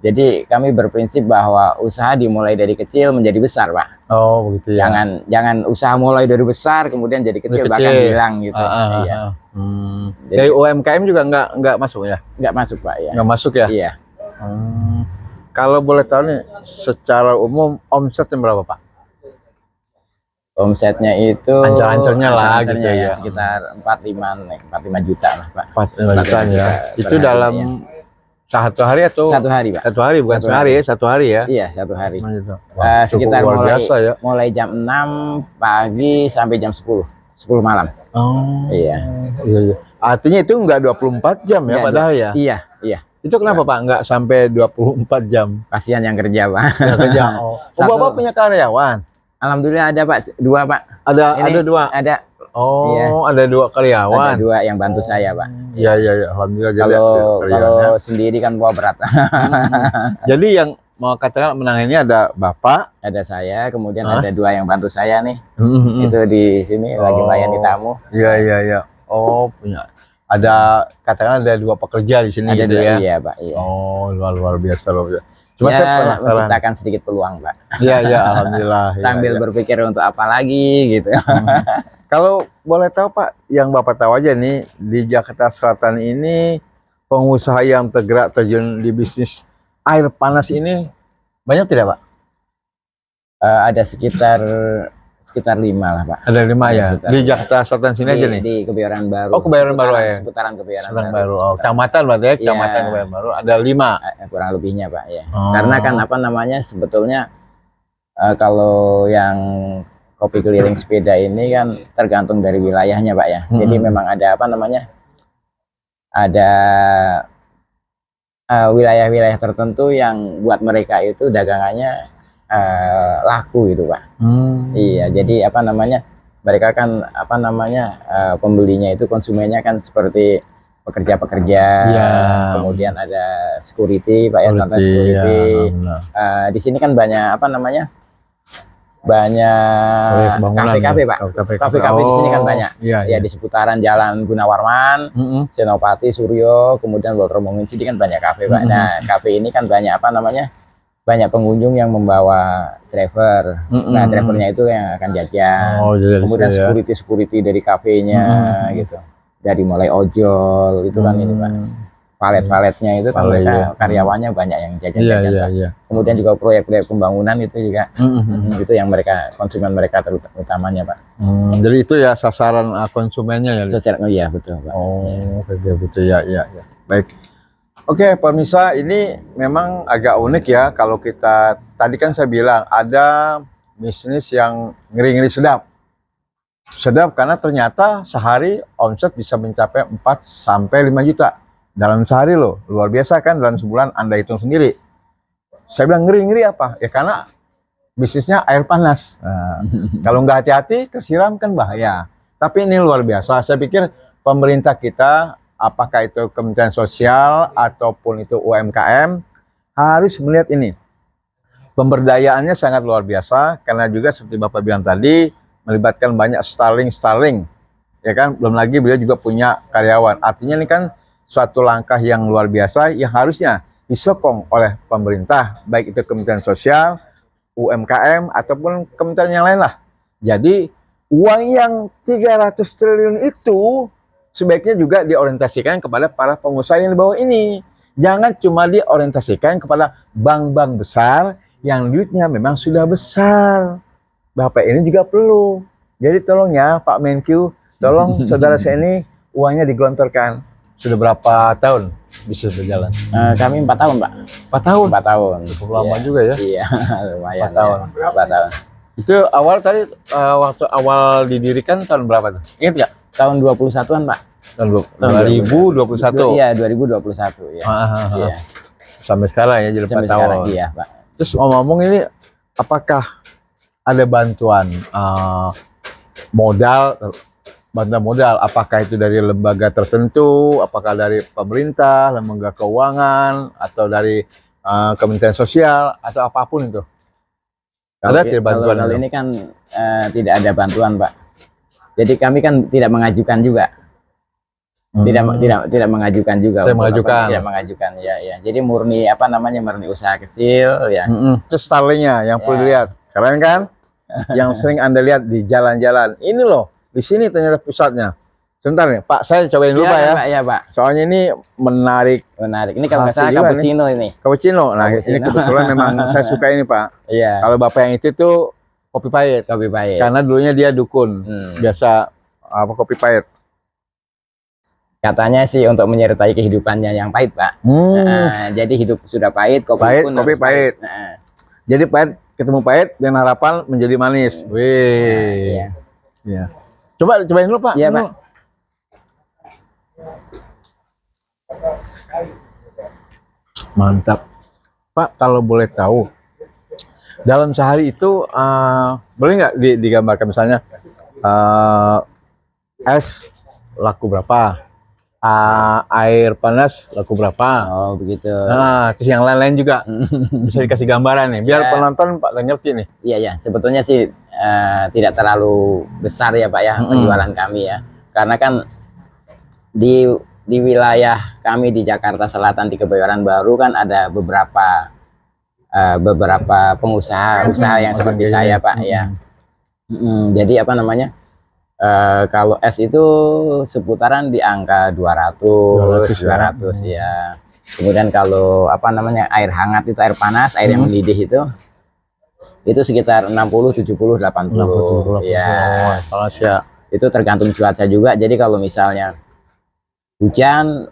Jadi kami berprinsip bahwa usaha dimulai dari kecil menjadi besar, Pak. Oh, begitu ya. Jangan usaha mulai dari besar kemudian jadi kecil, bahkan hilang gitu. Iya. Dari UMKM juga nggak masuk ya? Nggak masuk, Pak, ya. Nggak masuk ya? Iya. Kalau boleh tahu nih, secara umum omsetnya berapa, Pak? Omsetnya itu ancur-ancurnya lah gitu ya, sekitar 45 juta lah, Pak. 45 juta ya. Itu dalam satu hari atau? Satu hari, Pak. Satu hari, bukan sehari ya, satu hari ya? Iya, satu hari. Sekitar mulai jam 6 pagi sampai jam 10 malam. Oh. Iya. Artinya itu enggak 24 jam ya, padahal ya? Iya. Itu kenapa, Pak, enggak sampai 24 jam? Kasihan yang kerja, Pak. Yang kerja. Bapak punya karyawan? Alhamdulillah ada, Pak, 2, Pak. Ada 2? Ada. Oh, iya. Ada 2 karyawan. Ada 2 yang bantu saya, Pak. Iya. Alhamdulillah. Kalau sendiri kan bawa berat. Jadi yang mau katakan menang ini ada Bapak, ada saya, kemudian ada 2 yang bantu saya nih. Itu di sini lagi melayani tamu. Iya. Oh, punya. Ada katakan ada 2 pekerja di sini gitu ya. Iya, Pak. Iya. Oh, luar biasa. Cuma ya, saya penasaran. Menciptakan sedikit peluang, Pak. Iya, alhamdulillah. Sambil berpikir untuk apa lagi gitu. Kalau boleh tahu, Pak, yang Bapak tahu aja nih, di Jakarta Selatan ini pengusaha yang tergerak terjun di bisnis air panas ini banyak tidak, Pak? Ada sekitar 5 lah, Pak. Ada 5 ya? Di Jakarta Selatan sini aja nih? Di Kebayoran Baru. Oh, Kebayoran Baru ya? Seputaran Kebayoran Baru. Oh, kecamatan berarti ya? Kecamatan Kebayoran Baru. Ada 5? Kurang lebihnya, Pak, ya. Karena kan sebetulnya kalau yang kopi keliling sepeda ini kan tergantung dari wilayahnya, Pak, ya. Jadi memang ada ada wilayah-wilayah tertentu yang buat mereka itu dagangannya laku gitu, Pak. Iya, jadi mereka kan pembelinya itu konsumennya kan seperti pekerja-pekerja, kemudian ada security, Pak, ya, contoh security. Di sini kan banyak banyak kafe-kafe, Pak. Kafe-kafe di sini kan banyak. Ya, di seputaran Jalan Gunawarman, Senopati, Suryo, kemudian Walter sini kan banyak kafe, Pak. Nah, kafe ini kan banyak banyak pengunjung yang membawa driver. Nah, drivernya itu yang akan jajan. Kemudian security dari kafenya gitu. Dari mulai ojol itu kan ini, Pak. Palet-paletnya itu kan mereka karyawannya banyak yang jajan-jajan. Kemudian juga proyek-proyek pembangunan itu juga itu yang konsumen mereka terutamanya, Pak. Jadi itu ya sasaran konsumennya ya? Iya, betul, Pak. Oh, betul ya. Baik. Oke, pemirsa, ini memang agak unik ya kalau kita, tadi kan saya bilang ada bisnis yang ngeri-ngeri sedap. Sedap karena ternyata sehari omset bisa mencapai 4 sampai 5 juta. Dalam sehari loh, luar biasa kan, dalam sebulan Anda hitung sendiri. Saya bilang ngeri-ngeri apa? Ya karena bisnisnya air panas. Nah, kalau nggak hati-hati tersiram kan bahaya. Tapi ini luar biasa, saya pikir pemerintah kita, apakah itu Kementerian Sosial ataupun itu UMKM, harus melihat ini. Pemberdayaannya sangat luar biasa, karena juga seperti Bapak bilang tadi, melibatkan banyak starling, ya kan, belum lagi beliau juga punya karyawan. Artinya ini kan suatu langkah yang luar biasa yang harusnya disokong oleh pemerintah, baik itu Kementerian Sosial, UMKM, ataupun kementerian yang lain lah. Jadi uang yang 300 triliun itu sebaiknya juga diorientasikan kepada para pengusaha yang di bawah ini. Jangan cuma diorientasikan kepada bank-bank besar yang duitnya memang sudah besar. Bapak ini juga perlu. Jadi tolong ya Pak Menkyu, tolong saudara saya ini uangnya digelontorkan. Sudah berapa tahun bisa berjalan? Kami 4 tahun, Pak. 4 tahun? 4 tahun. Cukup lama juga ya? Iya, lumayan. 4 tahun. Ya. 4 tahun. Itu awal tadi, waktu awal didirikan tahun berapa tuh? Ingat nggak? Tahun 21-an, Pak. Tahun 2021? Iya, 2021. Ya. Iya. Sampai sekarang ya, jadi 4 tahun. Iya, Pak. Terus ngomong ini, apakah ada bantuan modal, apakah itu dari lembaga tertentu, apakah dari pemerintah, lembaga keuangan, atau dari Kementerian Sosial, atau apapun itu? Ada tidak bantuan? Kalau ini kan tidak ada bantuan, Pak. Jadi kami kan tidak mengajukan juga. Tidak mengajukan juga. Tidak mengajukan ya. Jadi murni apa namanya, murni usaha kecil ya. Terus stylenya yang perlu dilihat, keren kan? Yang sering Anda lihat di jalan-jalan. Ini loh, di sini ternyata pusatnya. Sebentar nih, Pak, saya cobain dulu Pak ya. Pak, ya Pak. Soalnya ini menarik. Ini kalau nggak salah cappuccino ini. Cappuccino. Nah, ini kebetulan memang saya suka ini Pak. Iya. Kalau Bapak yang itu tuh kopi pahit. Kopi pahit. Karena dulunya dia dukun. Biasa apa kopi pahit. Katanya sih untuk menyertai kehidupannya yang pahit, Pak. Jadi hidup sudah pahit, kopi pahit. Jadi pahit ketemu pahit dan harapan menjadi manis. Wih. Iya. Cobain dulu Pak. Iya Pak. Mantap. Pak, kalau boleh tahu, dalam sehari itu boleh nggak digambarkan misalnya es laku berapa? Air panas laku berapa? Oh begitu. Nah, terus yang lain-lain juga bisa dikasih gambaran nih, biar penonton Pak ngerti nih. Iya, sebetulnya sih tidak terlalu besar ya Pak ya penjualan kami ya, karena kan di wilayah kami di Jakarta Selatan di Kebayoran Baru kan ada beberapa pengusaha yang seperti saya Pak ya. Jadi apa namanya? Kalau es itu seputaran di angka 200 ya. Kemudian kalau apa namanya, air hangat itu, air panas, air yang mendidih itu sekitar 60, 70, 80 ya. Panas ya. Itu tergantung cuaca juga. Jadi kalau misalnya hujan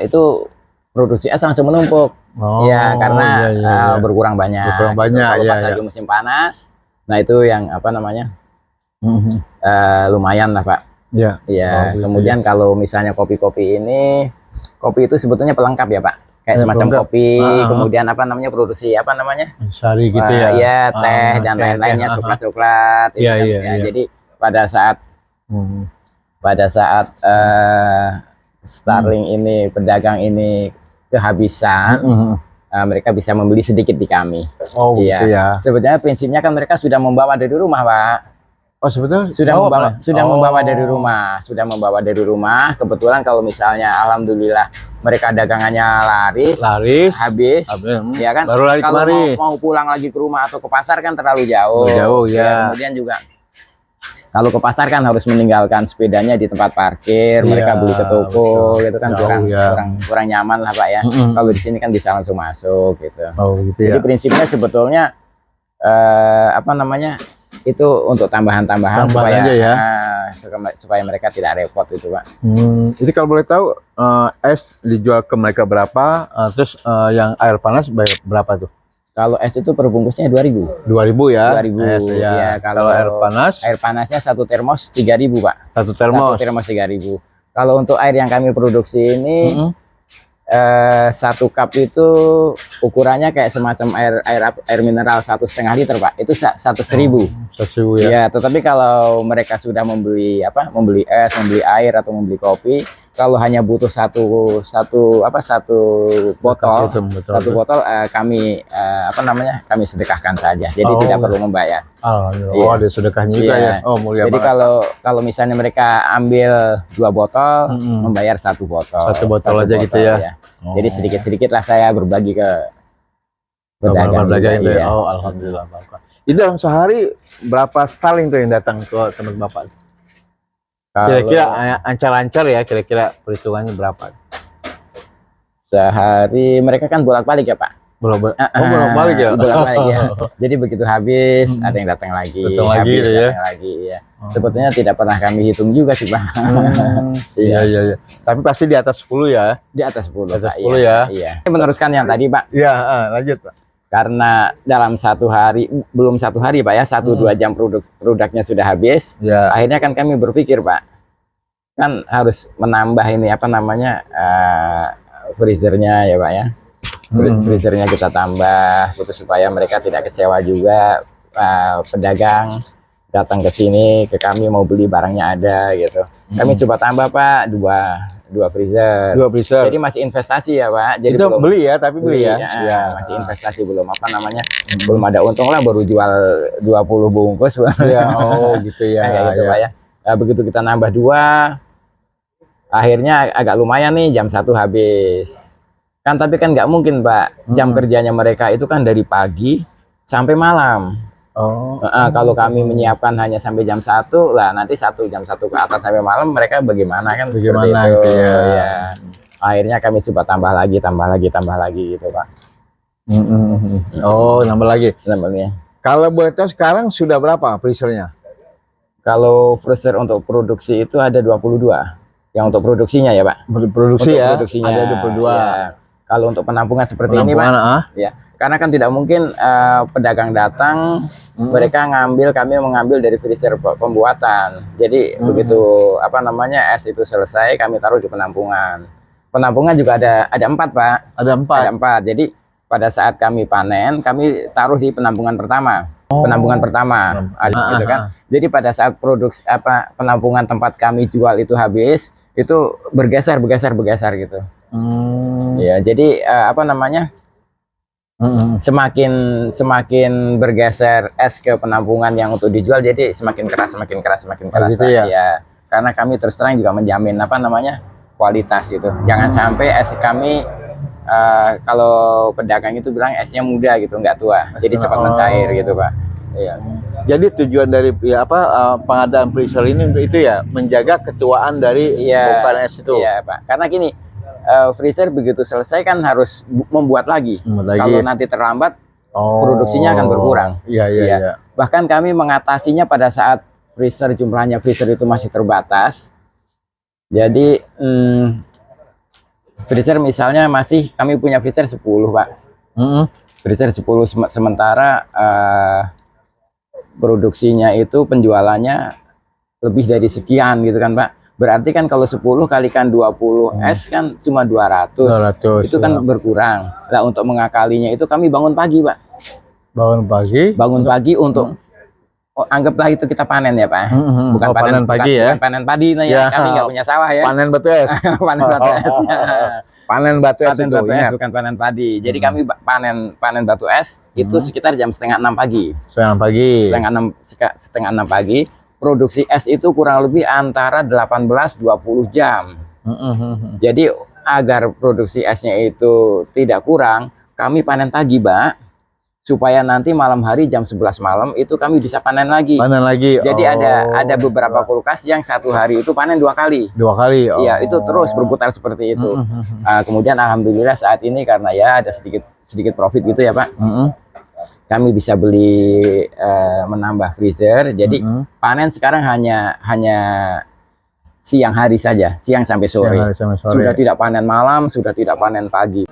itu produksi es langsung menumpuk. Karena berkurang banyak. Kalau pas lagi musim panas, nah itu yang apa namanya? Lumayan lah Pak. Iya. Kemudian kalau misalnya kopi-kopi ini, kopi itu sebetulnya pelengkap ya Pak. Kayak semacam kopi, kemudian apa namanya, produksi apa namanya? Sari gitu ya. Iya, teh dan lain-lainnya, coklat-coklat. Jadi pada saat Starling ini, pedagang ini kehabisan, mereka bisa membeli sedikit di kami. Gitu ya. Sebenarnya prinsipnya kan mereka sudah membawa dari rumah Pak. Sebetulnya sudah membawa dari rumah. Kebetulan kalau misalnya alhamdulillah mereka dagangannya laris habis ya kan, baru lari kalau kemari. mau pulang lagi ke rumah atau ke pasar kan terlalu jauh ya. Kemudian juga kalau ke pasar kan harus meninggalkan sepedanya di tempat parkir, mereka beli ke toko gitu kan, kurang nyaman lah Pak ya. Kalau di sini kan bisa langsung masuk gitu. Jadi prinsipnya sebetulnya apa namanya, itu untuk tambahan supaya mereka tidak repot itu Pak. Itu kalau boleh tahu es dijual ke mereka berapa, terus yang air panas berapa tuh? Kalau es itu per bungkusnya 2.000 ya. 2.000 ya. Kalau air panasnya satu termos 3.000 Pak. Satu termos 3.000. Kalau untuk air yang kami produksi ini satu cup itu ukurannya kayak semacam air mineral 1,5 liter Pak. Itu 100.000. 1.000 ya. Ya, tetapi kalau mereka sudah membeli es, membeli air atau membeli kopi, kalau hanya butuh satu botol, kami kami sedekahkan saja. Jadi tidak perlu membayar. Ada sedekahnya juga ya. Mulia. Jadi kalau misalnya mereka ambil 2 botol, membayar 1 botol. Satu botol aja gitu ya. Jadi sedikit-sedikit lah saya berbagi ke pedagang. Ya. Alhamdulillah. Itu dalam sehari berapa Starling tuh yang datang ke tempat Bapak? Kira-kira ancar-ancar ya, kira-kira perhitungannya berapa? Sehari mereka kan bolak-balik ya Pak. Bolak-balik ya. Bolak-balik ya. Jadi begitu habis ada yang datang lagi, datang lagi ya. Sebetulnya tidak pernah kami hitung juga sih Pak. Iya. Tapi pasti di atas 10 ya. Di atas 10 Pak. Iya. Meneruskan yang tadi Pak. Iya, lanjut Pak. Karena dalam 1 hari, belum 1 hari Pak ya, 1-2 jam produknya sudah habis. Akhirnya kan kami berpikir Pak, kan harus menambah ini apa namanya, freezernya ya Pak ya. Freezernya kita tambah gitu supaya mereka tidak kecewa juga, pedagang datang ke sini ke kami mau beli barangnya ada gitu. Kami coba tambah Pak, dua freezer. Jadi masih investasi ya Pak. Jadi itu belum beli ya, tapi beli ya. Masih investasi, belum apa namanya, belum ada untung lah, baru jual 20 bungkus. Gitu ya. Gitu Pak ya. Begitu kita nambah 2, Akhirnya agak lumayan nih, jam 1 habis. Kan tapi kan nggak mungkin, Pak. Jam kerjanya mereka itu kan dari pagi sampai malam. Kalau kami menyiapkan hanya sampai jam 1 lah, nanti jam 1 ke atas sampai malam mereka bagaimana kan, seperti itu. Ya. Akhirnya kami coba tambah lagi gitu, Pak. Oh, nambah lagi. Namanya. Kalau boleh tahu sekarang sudah berapa freezernya? Kalau freezer untuk produksi itu ada 22. Yang untuk produksinya ya, Pak. Produksi untuk ya, produksinya ada 22. Ya. Kalau untuk penampungan seperti ini, Pak, ya, karena kan tidak mungkin pedagang datang, mereka kami mengambil dari freezer pembuatan. Jadi begitu es itu selesai, kami taruh di penampungan. Penampungan juga ada 4, Pak. Ada 4. Jadi pada saat kami panen, kami taruh di penampungan pertama. Penampungan pertama, gitu kan. Jadi pada saat produksi penampungan tempat kami jual itu habis, itu bergeser gitu. Ya, jadi semakin bergeser es ke penampungan yang untuk dijual, jadi semakin keras gitu ya. Karena kami terus terang juga menjamin kualitas gitu. Jangan sampai es kami kalau pedagang itu bilang esnya muda gitu, nggak tua, jadi cepat mencair gitu, Pak. Iya. Jadi tujuan dari pengadaan freezer ini untuk itu ya, menjaga ketuaan dari bongkahan es itu. Iya, Pak. Karena gini, freezer begitu selesai kan harus membuat lagi. Kalau nanti terlambat, produksinya akan berkurang. Iya. Bahkan kami mengatasinya pada saat jumlahnya freezer itu masih terbatas. Jadi freezer misalnya kami punya freezer 10, Pak. Freezer 10 sementara produksinya itu penjualannya lebih dari sekian gitu kan, Pak. Berarti kan kalau 10 kalikan 20 es kan cuma 200 itu kan berkurang. Nah, untuk mengakalinya itu kami bangun pagi, Pak. Bangun pagi untuk anggaplah itu kita panen ya, Pak. Bukan panen pagi ya. Bukan panen padi, kami nggak punya sawah ya. Panen batu es. Panen batu es. Panen batu es itu bukan panen padi. Jadi kami panen batu es itu sekitar jam setengah 6 pagi. Setengah 6 pagi. Produksi es itu kurang lebih antara 18-20 jam. Jadi agar produksi esnya itu tidak kurang, kami panen pagi, Pak, supaya nanti malam hari jam 11 malam itu kami bisa panen lagi. Jadi ada beberapa kulkas yang satu hari itu panen 2 kali. Iya, itu terus berputar seperti itu. Kemudian alhamdulillah saat ini karena ya ada sedikit profit gitu ya, Pak. Kami bisa beli menambah freezer. Jadi panen sekarang hanya siang hari saja, siang sampai sore. Sudah tidak panen malam, sudah tidak panen pagi.